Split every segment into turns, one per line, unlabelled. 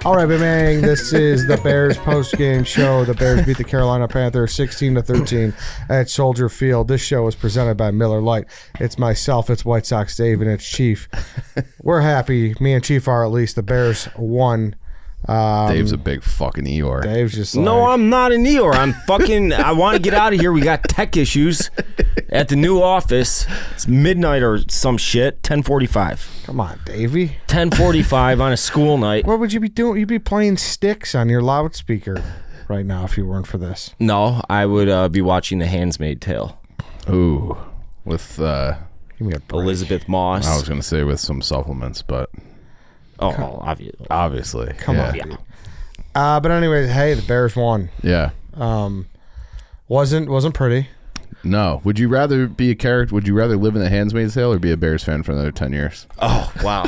All right, bang. This is the Bears post-game show. The Bears beat the Carolina Panthers 16-13 at Soldier Field. This show is presented by Miller Lite. It's myself, it's White Sox Dave, and it's Chief. We're happy. Me and Chief are, at least. The Bears won.
Dave's a big fucking Eeyore.
Dave's just like...
No, I'm not an Eeyore. I'm fucking... I want to get out of here. We got tech issues at the new office. It's midnight or some shit. 10:45.
Come on, Davey.
10:45 on a school night.
What would you be doing? You'd be playing sticks on your loudspeaker right now if you weren't for this.
No, I would be watching The Handmaid's Tale.
Ooh. With,
Give me a break.
Elizabeth Moss.
I was going to say with some supplements, but...
Obviously.
Come on. Yeah. But anyways, hey, the Bears won.
Yeah.
Wasn't pretty.
No. Would you rather be a character? Would you rather live in the Handmaid's Tale or be a Bears fan for another 10 years?
Oh, wow.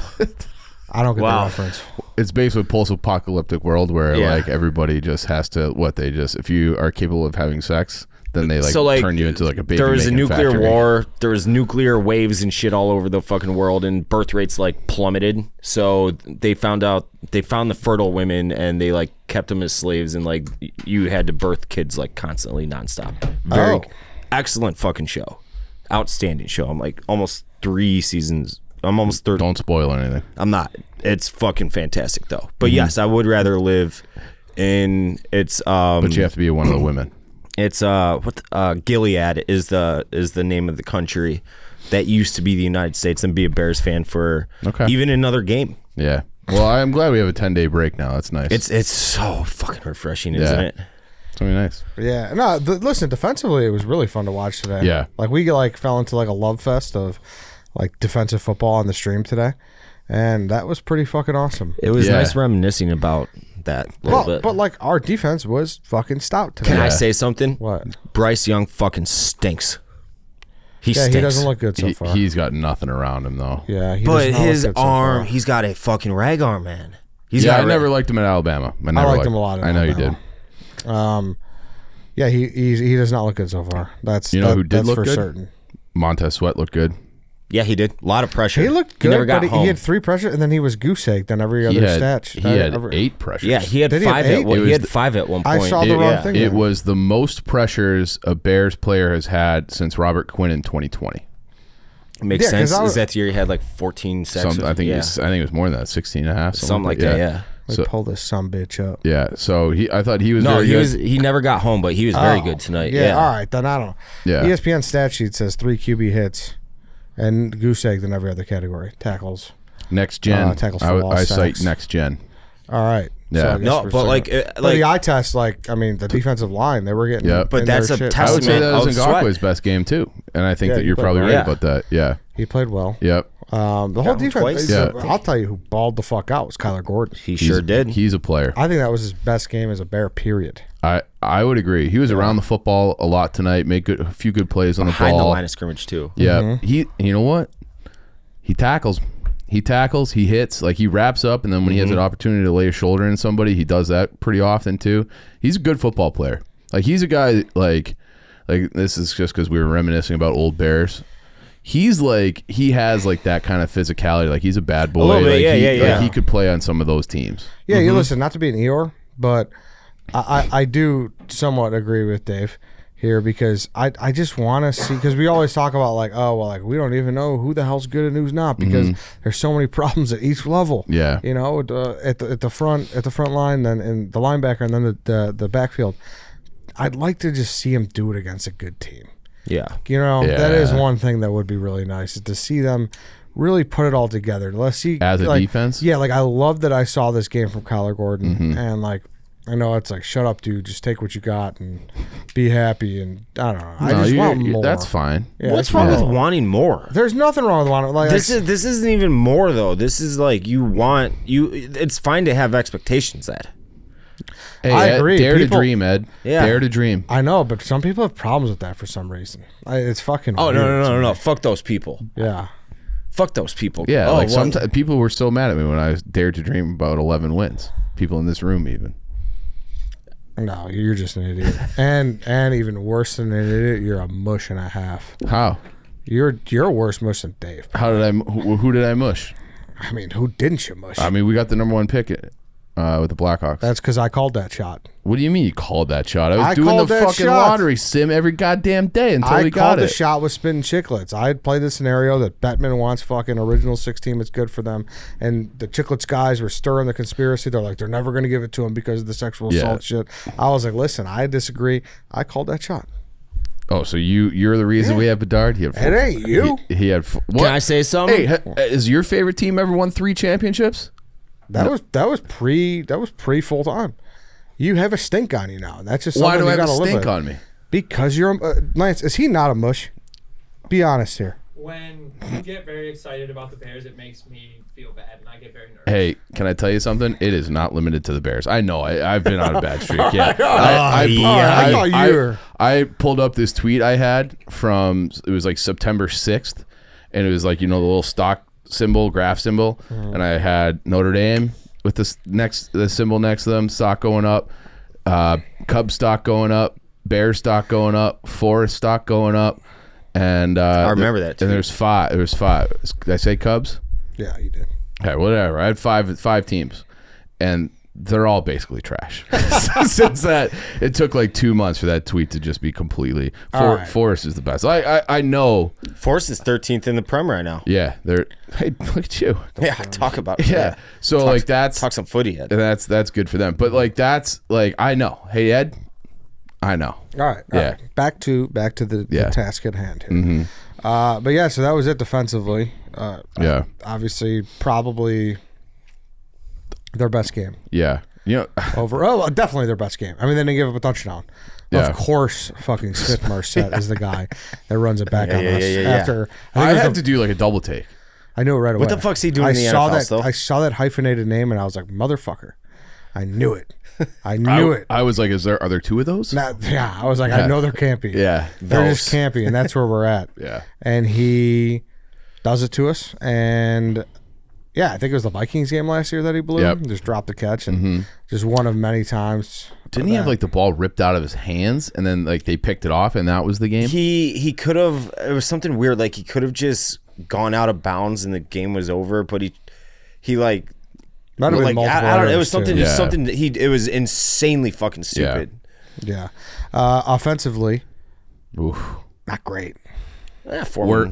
I don't get the reference.
It's basically a post-apocalyptic world where like everybody just has to if you are capable of having sex, then they turn you into like a baby.
There was a nuclear
factory.
war. There was nuclear waves and shit all over the fucking world, and birth rates like plummeted. So they found the fertile women, and they like kept them as slaves, and like you had to birth kids like constantly, nonstop. Very excellent fucking show, outstanding show. I'm like almost 3 seasons. I'm almost 30.
Don't spoil anything.
I'm not. It's fucking fantastic though. But yes, I would rather live in it's.
But you have to be one of the women.
It's Gilead is the name of the country that used to be the United States, and be a Bears fan for even another game.
Yeah. Well, I'm glad we have a 10-day break now. That's nice.
It's so fucking refreshing, isn't it?
It's really nice.
Yeah. No, listen, defensively, it was really fun to watch today.
Yeah.
Like we fell into like a love fest of like defensive football on the stream today, and that was pretty fucking awesome.
It was nice reminiscing about that a little bit.
But like our defense was fucking stout today.
Can I say something?
What?
Bryce Young fucking stinks. He stinks.
He doesn't look good so far.
He's got nothing around him though.
Yeah,
but his arm, he's got a fucking rag arm, man.
I never liked him at Alabama. I
liked him a lot.
I know you did.
Yeah, he does not look good so far. That's
who did look
for
good?
certain.
Montez Sweat looked good.
Yeah, he did. A lot of pressure.
He looked good,
never got
but
home.
he had 3 pressure, and then he was goose-egged on every other stat.
He had 8 pressures.
Yeah, he had 5 at one. He had 5 at one point.
I saw the wrong thing.
It was the most pressures a Bears player has had since Robert Quinn in 2020.
Makes sense. Is that the year he had like 14 sacks?
I think it was more than that, 16 and a half.
Something like that, yeah.
Let me pull this sumbitch up.
Yeah, so I thought he was
he never got home, but he was very good tonight.
Yeah, all right, then I don't know.
Yeah.
ESPN stat sheet says 3 QB hits and goose egged in every other category. Tackles.
Next gen.
Tackles for loss.
I cite next gen.
All right.
Yeah.
So but the eye test, the defensive line, they were getting.
Yeah.
But that's a testament.
I would say that was
Ngakoue's
Ngakoue's best game too, and I think that you're probably right about that. Yeah.
He played well.
Yep.
The whole defense.
Yeah.
I'll tell you who balled the fuck out was Kyler Gordon.
He sure did.
He's a player.
I think that was his best game as a Bear. Period.
I would agree. He was around the football a lot tonight. Made a few good plays on the ball.
Behind the line of scrimmage too.
Yeah. He. You know what? He tackles. He hits, like he wraps up, and then when he has an opportunity to lay a shoulder in somebody, he does that pretty often too. He's a good football player. Like he's a guy like this is just because we were reminiscing about old Bears. He has like that kind of physicality. Like he's a bad boy.
A little bit,
Like he could play on some of those teams.
Yeah, you listen, not to be an Eeyore, but I do somewhat agree with Dave here because I just want to see, because we always talk about we don't even know who the hell's good and who's not because there's so many problems at each level.
Yeah,
at the front line, then in the linebacker, and then the backfield. I'd like to just see him do it against a good team.
Yeah,
that is one thing that would be really nice, is to see them really put it all together. Let's see
as a defense.
Yeah, I love that I saw this game from Kyler Gordon, and I know it's like, shut up, dude. Just take what you got and be happy. And I don't know. I just want more.
That's fine.
Yeah, what's wrong with wanting more?
There's nothing wrong with wanting.
This isn't even more though. This is like It's fine to have expectations, Ed.
Hey,
I agree.
Dare to dream, Ed.
Yeah.
Dare to dream.
I know, but some people have problems with that for some reason. It's fucking.
Oh
weird
no! Fuck those people.
Yeah.
Fuck those people.
Yeah, sometimes people were so mad at me when I dared to dream about 11 wins. People in this room even.
No, you're just an idiot. and even worse than an idiot, you're a mush and a half.
How?
You're a worse mush than Dave.
How did I? Who did I mush?
I mean, who didn't you mush?
I mean, we got the number 1 pick with the Blackhawks.
That's because I called that shot.
What do you mean you called that shot? I was doing
called
the
that
fucking
shot.
lottery sim every goddamn day until we got
called
it.
the shot with spitting chiclets. I had played the scenario that Bettman wants fucking original 6 team. It's good for them. And the chiclets guys were stirring the conspiracy. They're like, they're never going to give it to him because of the sexual assault shit. I was like, listen, I disagree. I called that shot.
Oh, so you're the reason we have Bedard? He had
It ain't you.
He had what?
Can I say something?
Hey, is your favorite team ever won 3 championships?
That was pre full time. You have a stink on you now. That's just
Why
something
do I
you
have a
gotta live
stink
with.
on me?
Because you're Lance. Is he not a mush? Be honest here.
When you get very excited about the Bears, it makes me feel bad, and I get very nervous.
Hey, can I tell you something? It is not limited to the Bears. I know. I've been on a bad streak. Yeah.
I thought you were.
I pulled up this tweet I had from, it was like September 6th, and it was like, the little stock symbol, graph symbol, and I had Notre Dame with the symbol next to them, stock going up, Cubs stock going up, Bears stock going up, Forest stock going up, and
I remember that tweet.
And there's 5. There was 5. Did I say Cubs?
Yeah, you did.
Okay, whatever. I had five teams, and they're all basically trash. Since that, it took like 2 months for that tweet to just be completely.
right.
Forest is the best. I know.
Forest is 13th in the Prem right now.
Yeah, they're. Hey, look at you.
Yeah, talk about it.
Yeah. So like that's
talk some footy. Ed.
that's good for them. But like that's like I know. Hey Ed, I know.
All right.
Yeah.
Back to the task at hand here.
Mm-hmm.
But yeah, so that was it defensively.
Yeah.
Obviously, probably their best game
Yeah.
over. Definitely their best game. I mean, they didn't give up a touchdown.
Yeah.
Of course, fucking Smith Marset is the guy that runs it back on us.
yeah.
After
I have to do like a double take.
I knew it right away.
What the fuck's he doing in the
saw
NFL
that,
still?
I saw that hyphenated name and I was like, motherfucker. I knew it. I knew it.
I was like, are there 2 of those?
Yeah, I was like, I know they're campy.
Yeah.
They're just campy, and that's where we're at.
Yeah.
And he does it to us. And yeah, I think it was the Vikings game last year that he blew.
Yep.
Just dropped the catch and just one of many times.
Didn't he have like the ball ripped out of his hands and then like they picked it off and that was the game?
He could have. It was something weird. Like he could have just gone out of bounds and the game was over. But he like.
Might have been
Like
multiple
I don't know. It
errors,
was something.
too.
Just something that it was insanely fucking stupid.
Yeah. Offensively,
Oof.
not great.
Yeah,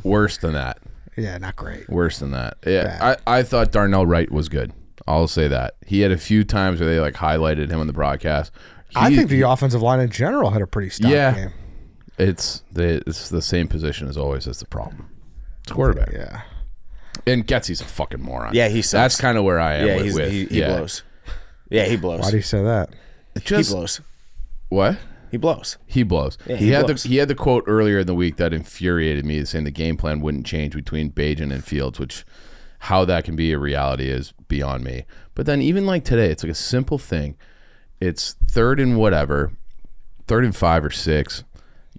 Worse than that.
Yeah, not great.
Worse than that. Yeah. I thought Darnell Wright was good. I'll say that. He had a few times where they like highlighted him on the broadcast.
I think the offensive line in general had a pretty stout game.
It's the same position as always. That's the problem. It's quarterback.
Yeah.
And Getsy's a fucking moron.
Yeah, he sucks.
That's kind of where I am
Yeah,
with.
he blows. Yeah, he blows.
Why do you say that?
He blows.
What?
He blows.
He blows.
Yeah,
he had
blows.
the had the quote earlier in the week that infuriated me, saying the game plan wouldn't change between Bajan and Fields, which how that can be a reality is beyond me. But then even like today, it's like a simple thing. It's 3rd and 5 or 6.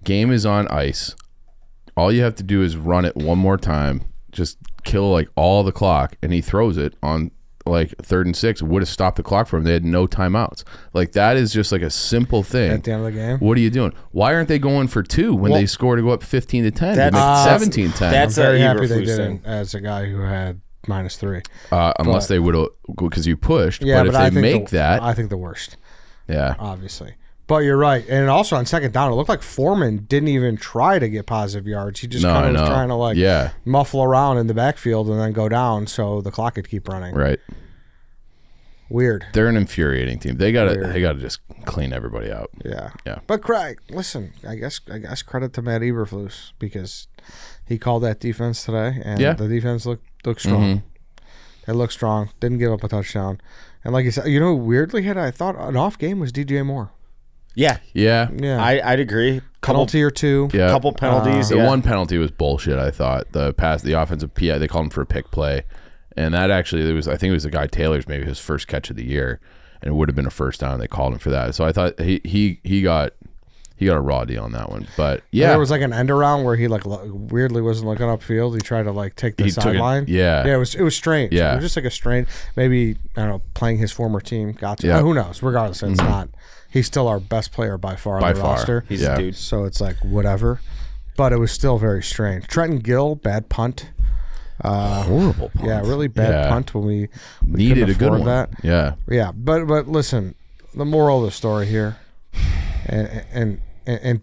Game is on ice. All you have to do is run it one more time. Just kill like all the clock, and he throws it on like 3rd and 6. It would have stopped the clock for him. They had no timeouts. Like that is just like a simple thing.
At the end of the game?
What are you doing? Why aren't they going for 2 when they score to go up 15-10?
That's-
17-10.
that's
I'm very
a
happy they
Eberflus
did
thing.
it as a guy who had -3.
Unless they would have, because you pushed.
Yeah,
but if
I
they
think
make that,
I think the worst,
yeah.
obviously. But you're right. And also on second down, it looked like Foreman didn't even try to get positive yards. He just kind of was trying to like muffle around in the backfield and then go down so the clock could keep running.
Right.
Weird.
They're an infuriating team. They gotta just clean everybody out.
Yeah.
Yeah.
But Craig, listen, I guess credit to Matt Eberflus because he called that defense today and the defense looked strong. It looked strong. Didn't give up a touchdown. And like you said, weirdly I thought an off game was DJ Moore.
Yeah.
Yeah.
Yeah.
I'd agree.
Penalty or two.
Yeah.
Couple penalties.
The one penalty was bullshit, I thought. The offensive PI, they called him for a pick play. And that actually, I think it was the guy Taylor's, maybe his first catch of the year. And it would have been a first down. They called him for that. So I thought he got a raw deal on that one. But yeah.
And there was like an end around where he like weirdly wasn't looking upfield. He tried to like take the sideline.
Yeah.
Yeah, it was strange.
Yeah.
It was just like a strange, maybe, I don't know, playing his former team got to.
Yeah.
Who knows? Regardless, it's not. He's still our best player by far on the roster.
He's a dude.
So it's like whatever. But it was still very strange. Trenton Gill, bad punt.
Horrible punt.
Yeah, really bad punt when we
needed a good one.
That.
Yeah.
Yeah, but listen, the moral of the story here, and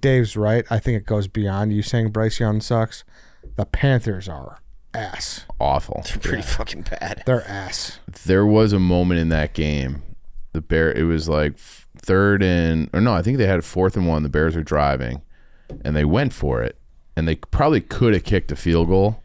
Dave's right. I think it goes beyond you saying Bryce Young sucks. The Panthers are ass.
Awful.
They're pretty fucking bad.
They're ass.
There was a moment in that game. It was like I think they had 4th and 1. The Bears were driving, and they went for it, and they probably could have kicked a field goal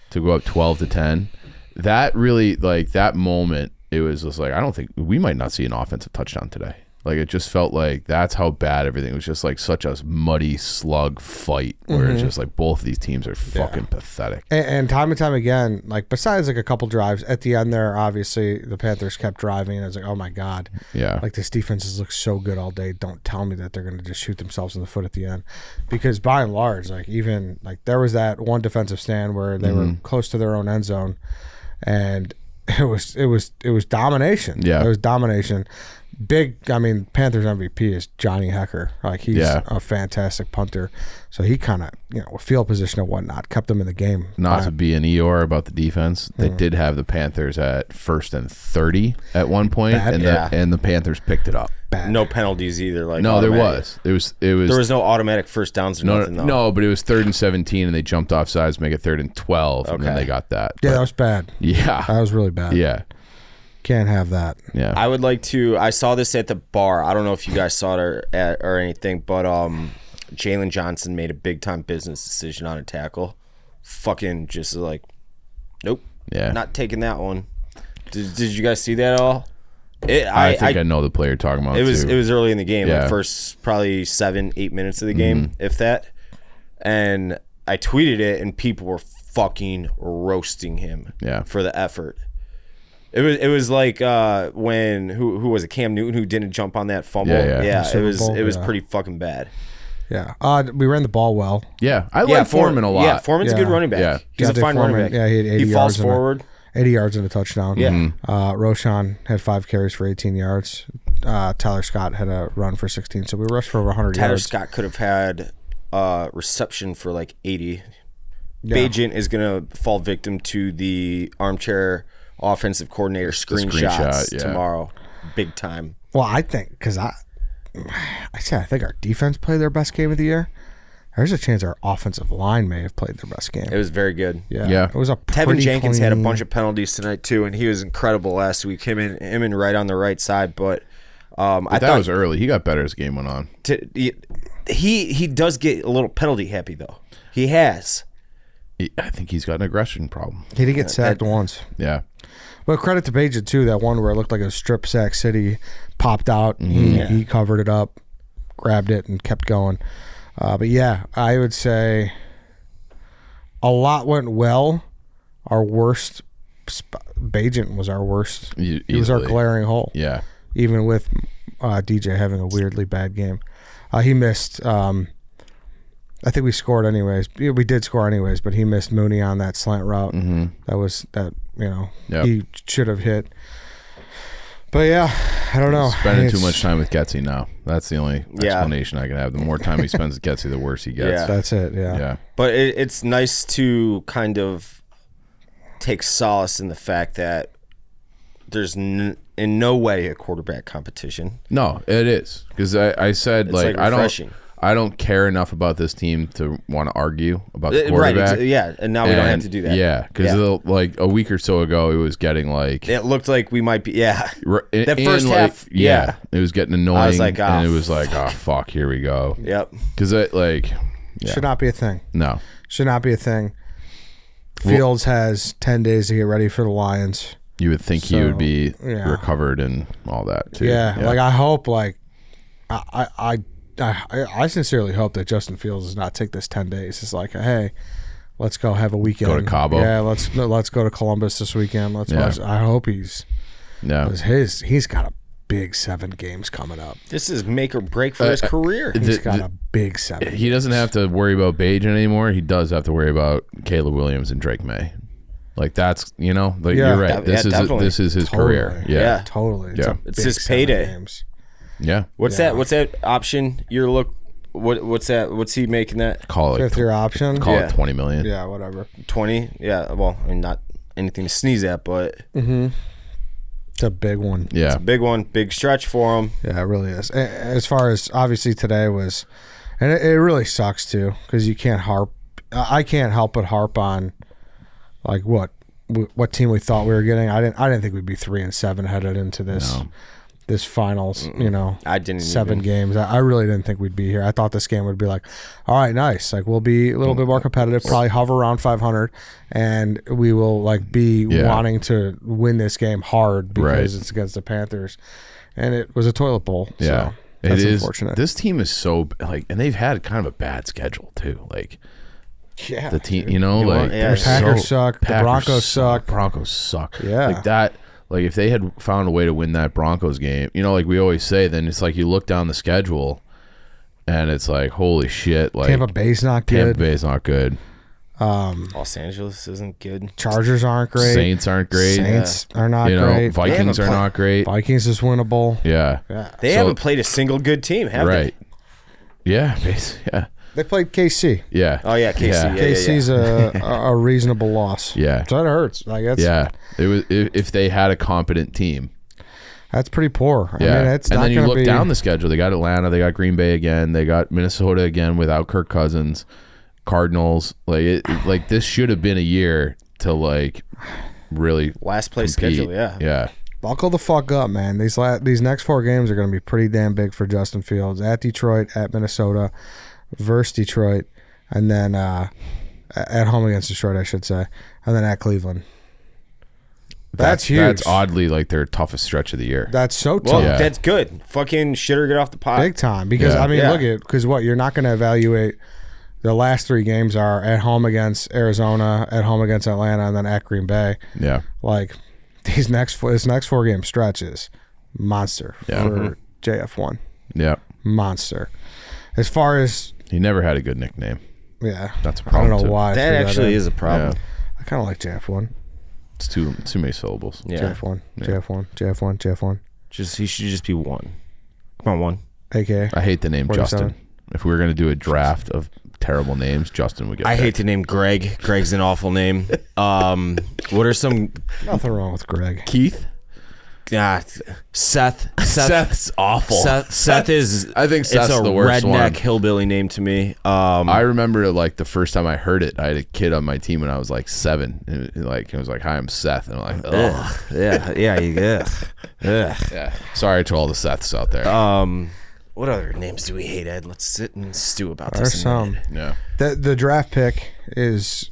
to go up 12-10. That really, like, that moment, it was just like, I don't think we might not see an offensive touchdown today. Like, it just felt like that's how bad everything was. Just like such a muddy slug fight where it's just like both of these teams are fucking pathetic.
And time and time again, like besides like a couple drives at the end there, obviously the Panthers kept driving. And I was like, oh my God.
Yeah.
Like this defense has looked so good all day. Don't tell me that they're going to just shoot themselves in the foot at the end. Because by and large, like even like there was that one defensive stand where they were close to their own end zone and it was domination.
Yeah.
It was domination. Panthers MVP is Johnny Hecker. Like he's a fantastic punter. So he kind of, with field position and whatnot, kept them in the game.
Not to be an Eeyore about the defense, they did have the Panthers at 1st and 30 at one point, and the Panthers picked it up.
Bad.
No penalties either. Like
no,
automatic.
there was.
There was no automatic first downs or nothing. Though.
No, but it was 3rd and 17, and they jumped off sides to make it 3rd and 12, and then they got that.
Yeah, that was bad.
Yeah,
that was really bad.
Yeah.
Can't have that.
Yeah.
I would like to. I saw this at the bar. I don't know if you guys saw it or anything, but Jalen Johnson made a big time business decision on a tackle. Fucking just like, nope.
Yeah.
Not taking that one. Did you guys see that at all?
I think I know the player you're talking about.
It was early in the game,
Yeah.
like first probably 7-8 minutes of the game, if that. And I tweeted it, and people were fucking roasting him. For the effort. It was like when who was it, Cam Newton, who didn't jump on that fumble.
Yeah.
It was pretty fucking bad.
Yeah. We ran the ball well.
Yeah, I like Foreman a lot.
Yeah, Foreman's a good running back.
Yeah.
He's a fine running back.
Yeah, he had 80
he falls
yards
forward.
80 yards in a touchdown.
Yeah.
Roshan had 5 carries for 18 yards. Tyler Scott had a run for 16. So we rushed for over 100
Tyler
yards.
Scott could have had reception for like 80.
Yeah.
Bajent is going to fall victim to the armchair offensive coordinator screenshots tomorrow. Big time.
Well, I think, because I think our defense played their best game of the year. There's a chance our offensive line may have played their best game.
It was very good.
Yeah. It was a
Tevin Jenkins
clean...
had a bunch of penalties tonight too, and he was incredible last week. Him and right on the right side, but I thought
that was early. He got better as the game went on.
He does get a little penalty happy though. He has.
I think he's got an aggression problem.
He did get sacked once.
Yeah.
But credit to Bajent too. That one where it looked like a strip sack city popped out. He covered it up, grabbed it, and kept going. But yeah, I would say a lot went well. Our worst, Bajent was our worst. He was our glaring hole.
Yeah.
Even with DJ having a weirdly bad game. He missed, I think we scored anyways. We did score anyways, but he missed Mooney on that slant route. He should have hit. But yeah, I don't know.
Spending too much time with Getsy now. That's the only explanation I can have. The more time he spends with Getsy, the worse he gets.
Yeah.
That's it, yeah.
But it's nice to kind of take solace in the fact that there's in no way a quarterback competition.
No, it is. Because I said,
it's like
I don't care enough about this team to want to argue about the quarterback.
Right, and now we don't have to do that.
Yeah, because like a week or so ago, it was getting like...
It looked like we might be,
that
first half,
it was getting annoying.
I was like,
and it was like, oh, fuck, here we go.
Yep.
Because it, like... Yeah.
Should not be a thing.
No.
Should not be a thing. Fields has 10 days to get ready for the Lions.
You would think he would be recovered and all that, too.
Yeah, like I hope, like... I sincerely hope that Justin Fields does not take this 10 days. It's like, hey, let's go have a weekend.
Go to Cabo.
Yeah, let's go to Columbus this weekend. Let's watch. I hope he's got a big 7 games coming up.
This is make or break for his career.
He's got a big 7.
He doesn't have to worry about Bajent anymore. He does have to worry about Caleb Williams and Drake May. Like that's you're right. This is his career.
Totally.
It's his payday.
Games.
Yeah.
What's that option? You're What's that? What's he making that?
Call it
Fifth year option.
call
Yeah.
it $20 million.
Yeah, whatever.
20? Yeah. Well, I mean, not anything to sneeze at, but
It's a big one.
Yeah.
big one, big stretch for him.
Yeah, it really is. As far as obviously today was, and it really sucks too because you can't harp. I can't help but harp on like what team we thought we were getting. I didn't think we'd be 3-7 headed into this.
No.
This finals,
I didn't
7
even.
games. I really didn't think we'd be here. I thought this game would be like, all right, nice. Like we'll be a little bit more competitive, probably hover around 500, and we will like be wanting to win this game hard because it's against the Panthers, and it was a toilet bowl.
Yeah.
So that's
It is.
unfortunate.
This team is so like, and they've had kind of a bad schedule too. Like
yeah,
the team, like
yeah,
they're
Packers suck. The
Packers
Broncos suck.
Broncos suck.
Yeah.
like that. Like if they had found a way to win that Broncos game, like we always say, then it's like you look down the schedule, and it's like holy shit. Like
Tampa Bay's not
Tampa
good.
Bay's not good.
Los Angeles isn't good.
Chargers aren't great.
Saints aren't great.
Saints are not great.
Vikings are not great.
Vikings is winnable.
Yeah.
They
So-
haven't played a single good team, have
Right. Yeah. Yeah.
They played KC.
Yeah.
Oh, yeah, KC. Yeah.
KC's a reasonable loss.
Yeah.
So that hurts. Like that's
Yeah. It was if they had a competent team.
that's pretty poor.
Yeah.
I mean, it's
and
not
then you
gonna
look
be,
down the schedule. They they got Atlanta, they got Green Bay again, they got Minnesota again without Kirk Cousins, Cardinals. Like this should have been a year to like really
Last place
compete.
schedule, yeah.
Yeah.
Buckle the fuck up, man. These next 4 games are going to be pretty damn big for Justin Fields. At Detroit, at Minnesota, versus Detroit, and then at home against Detroit, I should say, and then at Cleveland. That's huge.
That's oddly like their toughest stretch of the year.
That's so tough.
Well,
Yeah.
that's good. Fucking shitter get off the pot.
Big time. Because,
Yeah.
I mean,
Yeah.
look at because what? You're not going to evaluate the last 3 games are at home against Arizona, at home against Atlanta, and then at Green Bay.
Yeah.
Like, this next 4 game stretch is monster for JF1.
Yeah.
Monster. As far as,
He never had a good nickname.
yeah.
That's a
I don't
problem.
know
too.
why. I
That
threw
actually
in.
is a problem.
I kind of like JF1.
It's too many syllables.
Yeah.
JF1. JF1. JF1. JF1.
He should just be one. Come on, one.
AKA.
I hate the name
47.
Justin. If we were gonna do a draft of terrible names, Justin would get.
I hate
picked.
the name Greg. Greg's an awful name. What are some
Nothing wrong with Greg.
Keith.
Seth?
Seth's awful.
Seth is.
I think Seth's
it's a
the worst
redneck
one.
hillbilly name to me.
I remember like the first time I heard it, I had a kid on my team when I was like 7. And it was like, "Hi, I'm Seth," and I'm like, "Oh,
yeah.
yeah." Sorry to all the Seths out there.
What other names do we hate, Ed? Let's sit and stew about
There's
this.
some.
yeah.
The draft pick is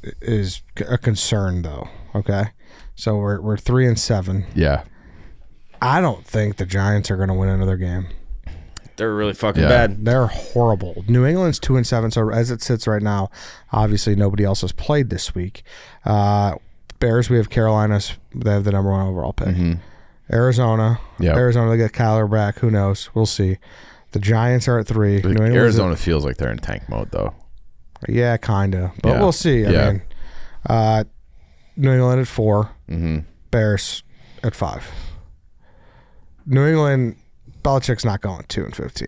a concern though. Okay, so we're 3-7.
Yeah.
I don't think the Giants are going to win another game.
They're really fucking
Yeah.
bad.
They're horrible. New England's 2-7. So as it sits right now, obviously nobody else has played this week. Bears, we have Carolina's. They have the number 1 overall pick. Arizona,
Yep.
Arizona. They get Kyler back. Who knows? We'll see. The Giants are at 3.
Like,
New England's
Arizona feels like they're in tank mode though.
yeah, kinda. But
Yeah.
we'll see. I
Yeah.
mean, New England at 4. Bears at 5. New England, Belichick's not going 2-15.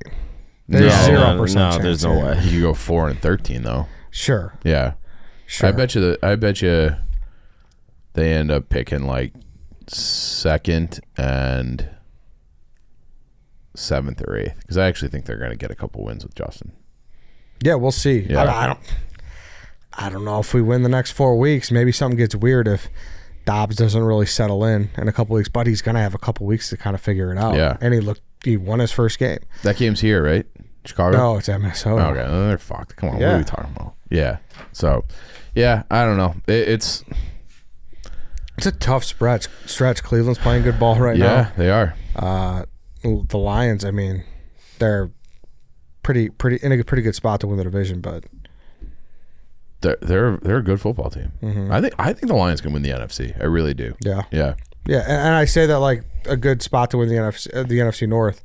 There's 0%
no,
chance.
there's no
here.
way.
You could go 4-13 though.
Sure,
Yeah.
sure.
I bet you they end up picking like 2nd and 7th or 8th because I actually think they're going to get a couple wins with Justin.
Yeah, we'll see.
Yeah.
I don't know if we win the next 4 weeks. Maybe something gets weird if Dobbs doesn't really settle in a couple weeks, but he's going to have a couple weeks to kind of figure it out.
Yeah.
And he won his first game.
That game's here, right? Chicago?
No, it's at Minnesota.
Okay, well, they're fucked. Come on, what
Yeah.
are we talking about? Yeah. So, yeah, I don't know. It's
It's a tough stretch. Cleveland's playing good ball right now.
yeah, they are.
The Lions, I mean, they're pretty in a pretty good spot to win the division, but
They're a good football team. I think the Lions can win the NFC. I really do.
yeah.
Yeah.
Yeah, and I say that like a good spot to win the NFC North.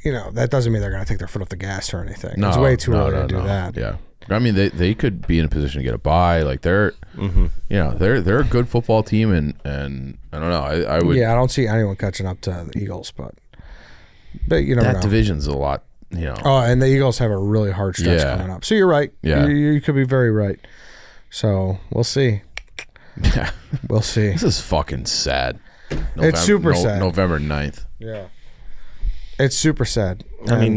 You know, that doesn't mean they're going to take their foot off the gas or anything. It's way too early to do that.
Yeah. I mean, they could be in a position to get a bye. Like they're a good football team, and I don't know. I would.
Yeah, I don't see anyone catching up to the Eagles, but you never
That
know.
division's a lot.
Oh, and the Eagles have a really hard stretch coming up. So you're right.
Yeah.
You could be very right. So we'll see.
Yeah.
We'll see.
This is fucking sad.
It's super sad.
November 9th.
Yeah. It's super sad.
I mean,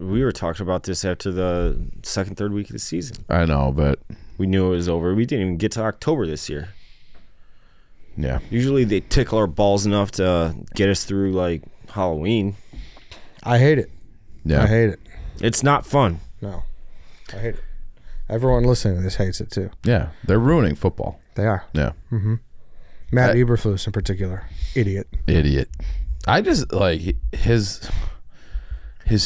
we were talking about this after the second, third week of the season.
I know, but
We knew it was over. We didn't even get to October this year.
yeah.
Usually they tickle our balls enough to get us through like Halloween.
I hate it.
Yeah.
I hate it.
It's not fun.
No. I hate it. Everyone listening to this hates it too.
Yeah. They're ruining football.
They are.
Yeah.
Matt Eberflus in particular. Idiot.
Idiot. I just like his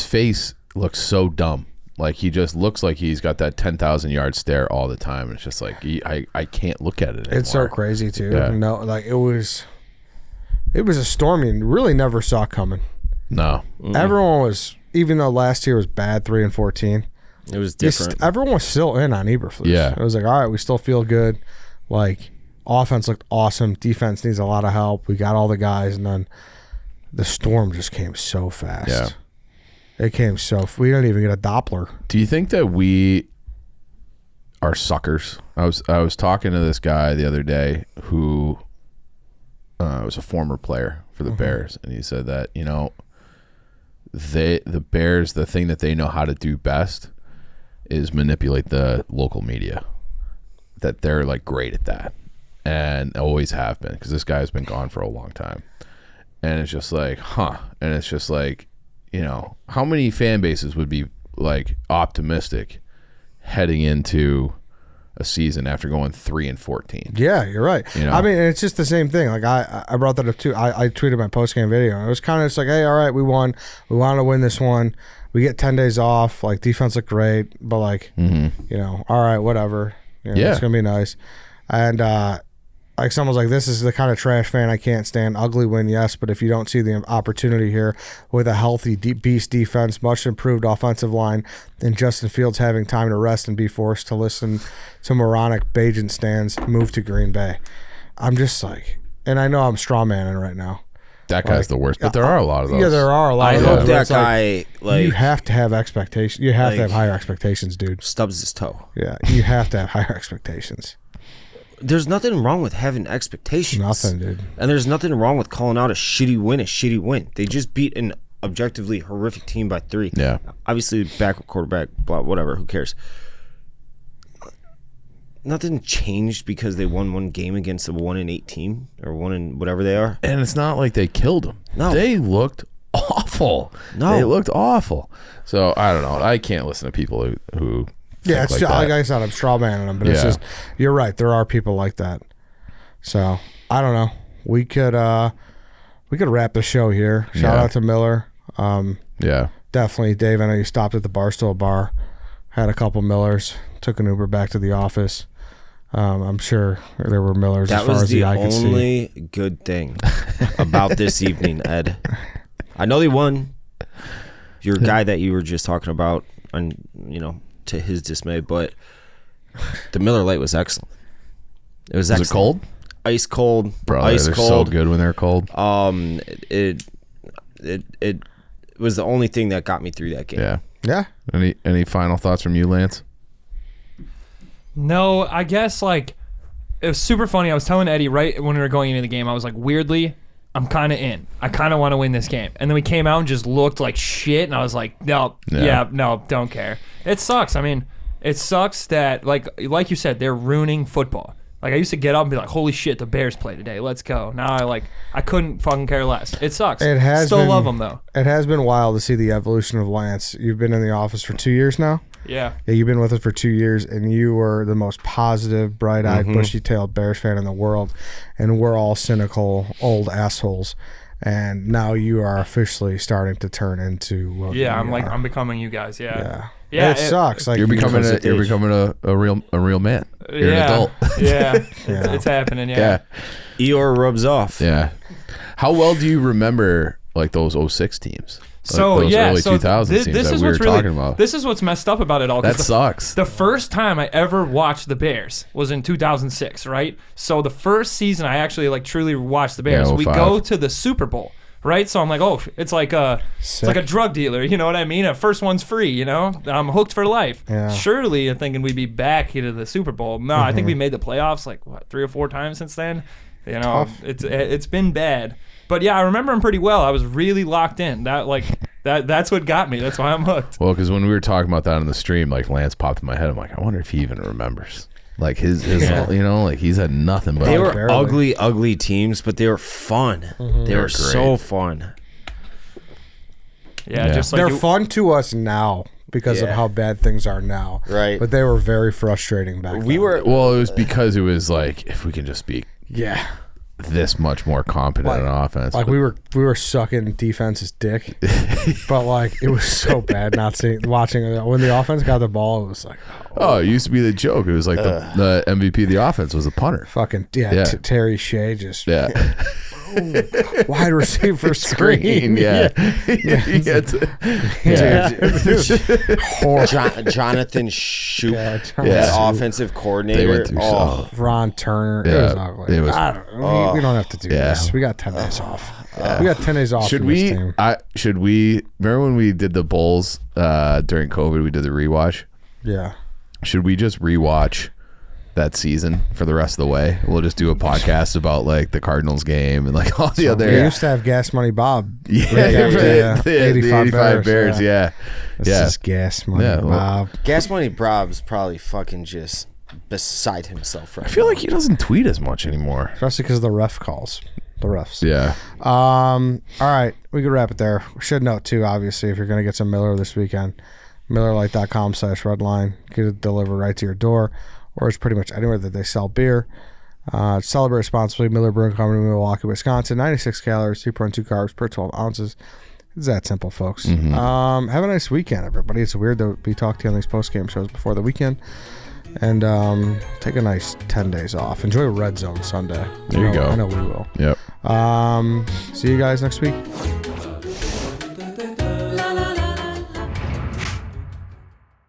face looks so dumb. Like he just looks like he's got that 10,000 yard stare all the time. It's just like I can't look at it anymore.
It's so crazy too.
Yeah.
No, like it was a storm you really never saw coming.
No.
Everyone was, even though last year was bad, 3-14.
It was different.
Everyone was still in on Eberflus.
Yeah.
It was like, all right, we still feel good. Like, offense looked awesome. Defense needs a lot of help. We got all the guys, and then the storm just came so fast.
Yeah.
It came we didn't even get a Doppler.
Do you think that we are suckers? I was talking to this guy the other day who was a former player for the Bears, and he said that the Bears, the thing that they know how to do best is manipulate the local media. That they're like great at that, and always have been, because this guy's been gone for a long time. And it's just like, and it's just like, how many fan bases would be like optimistic heading into a season after going 3-14?
Yeah, you're right. I mean, it's just the same thing. Like I brought that up too. I tweeted my post-game video, and it was kind of just like, hey, all right, we won. We want to win this one. We get 10 days off. Like, defense looked great, but like, all right, whatever.
Yeah.
It's gonna be nice. And like someone's like, this is the kind of trash fan I can't stand. Ugly win, yes, but if you don't see the opportunity here with a healthy beast defense, much improved offensive line, and Justin Fields having time to rest and be forced to listen to moronic Bajan stands, move to Green Bay. I'm just like, and I know I'm straw manning right now.
That guy's the worst, but there are a lot of those.
Yeah, there are a lot
I
of
hope
those.
that
It's like,
guy
you have to have expectations. You have to
like-
have higher expectations, dude.
stubs his toe.
Yeah, you have to have higher expectations.
There's nothing wrong with having expectations.
Nothing, dude.
And there's nothing wrong with calling out a shitty win. They just beat an objectively horrific team by 3.
Yeah.
Obviously, backup quarterback, blah, whatever. Who cares? Nothing changed because they won one game against a 1-8 team or 1 whatever they are.
And it's not like they killed him.
No.
They looked awful.
No.
They looked awful. So I don't know. I can't listen to people who
Yeah,
think
it's
like
like
that.
I said, I'm straw manning them, but it's
Yeah.
just, you're right. There are people like that. So I don't know. We could wrap the show here. Shout
Yeah.
out to Miller.
Yeah.
Definitely, Dave. I know you stopped at the Barstool bar, had a couple Millers, took an Uber back to the office. I'm sure there were Millers as
That
far
was
as
the
the eye could see.
only good thing about this evening, Ed. I know they won. Your guy that you were just talking about, and to his dismay, but the Miller Lite was excellent. It was excellent.
It cold?
Ice cold,
Bro,
ice
they're so
cold.
good when they're cold.
It was the only thing that got me through that game.
Yeah.
Yeah.
Any final thoughts from you, Lance?
No, I guess like it was super funny. I was telling Eddie right when we were going into the game, I was like, weirdly, I'm kind of in. I kind of want to win this game. And then we came out and just looked like shit, and I was like, no, don't care. It sucks. I mean, it sucks that like you said, they're ruining football. Like I used to get up and be like, holy shit, the Bears play today. Let's go. Now I couldn't fucking care less. It sucks.
It has
Still
been,
love them though.
It has been wild to see the evolution of Lance. You've been in the office for 2 years now.
Yeah.
Yeah, you've been with us for 2 years, and you were the most positive, bright-eyed, bushy-tailed Bears fan in the world, and we're all cynical old assholes. And now you are officially starting to turn into what we
I'm like
are.
I'm becoming you guys. Yeah.
Yeah.
Yeah,
It sucks. Like
You're becoming
comes
a real man. You're an adult.
Yeah.
Yeah.
It's happening.
Yeah.
Eeyore rubs off.
Yeah. How well do you remember like those 06 teams?
So
those early
so
2000s teams
this
that
is
we were
what's really,
talking about.
This is what's messed up about it all. 'cause
That sucks.
The first time I ever watched the Bears was in 2006, right? So the first season I actually like truly watched the Bears.
Yeah,
we
05.
go to the Super Bowl, right? So I'm like, oh, it's like a drug dealer, you know what I mean? A first one's free, you know? I'm hooked for life.
Yeah.
Surely you're thinking we'd be back into the Super Bowl. No, I think we made the playoffs like 3 or 4 times since then. You know, it's been bad. But yeah, I remember him pretty well. I was really locked in. That's what got me. That's why I'm hooked.
Well, because when we were talking about that on the stream, like Lance popped in my head. I'm like, I wonder if he even remembers. Like his you know, like he's had nothing but.
They were
barely.
ugly teams, but they were fun. They were so fun.
Yeah, just like
they're fun to us now because of how bad things are now.
Right.
But they were very frustrating back then.
Well, it was because it was like, if we can just be this much more competent on offense.
Like we were sucking defense's dick, but like it was so bad not watching it. When the offense got the ball, it was like,
it used to be the joke. It was like the MVP of the offense was a punter.
fucking Terry Shea just wide receiver screen.
Jonathan Shoup,
that
offensive coordinator.
They went through
Ron Turner. It was ugly.
It was,
we don't have to do this. We got 10 days off. We got 10 days off.
Should
from
we?
this team.
Should we? Remember when we did the Bulls during COVID? We did the rewatch.
Yeah.
Should we just rewatch that season for the rest of the way? We'll just do a podcast about like the Cardinals game and like all the other.
We used to have Gas Money Bob.
The 85 Bears. Yeah.
This is Gas Money Bob.
Gas Money Bob's probably fucking just beside himself right
I feel
now.
like he doesn't tweet as much anymore.
Especially because of the ref calls. The refs.
Yeah.
All right. We could wrap it there. We should note, too, obviously, if you're going to get some Miller this weekend, MillerLite.com/redline. Get it delivered right to your door, or it's pretty much anywhere that they sell beer. Celebrate responsibly. Miller Brewing Company, Milwaukee, Wisconsin. 96 calories, 2.2 carbs per 12 ounces. It's that simple, folks. Have a nice weekend, everybody. It's weird to be talking to you on these post-game shows before the weekend. And take a nice 10 days off. Enjoy Red Zone Sunday.
There you go.
I know we will.
Yep.
See you guys next week.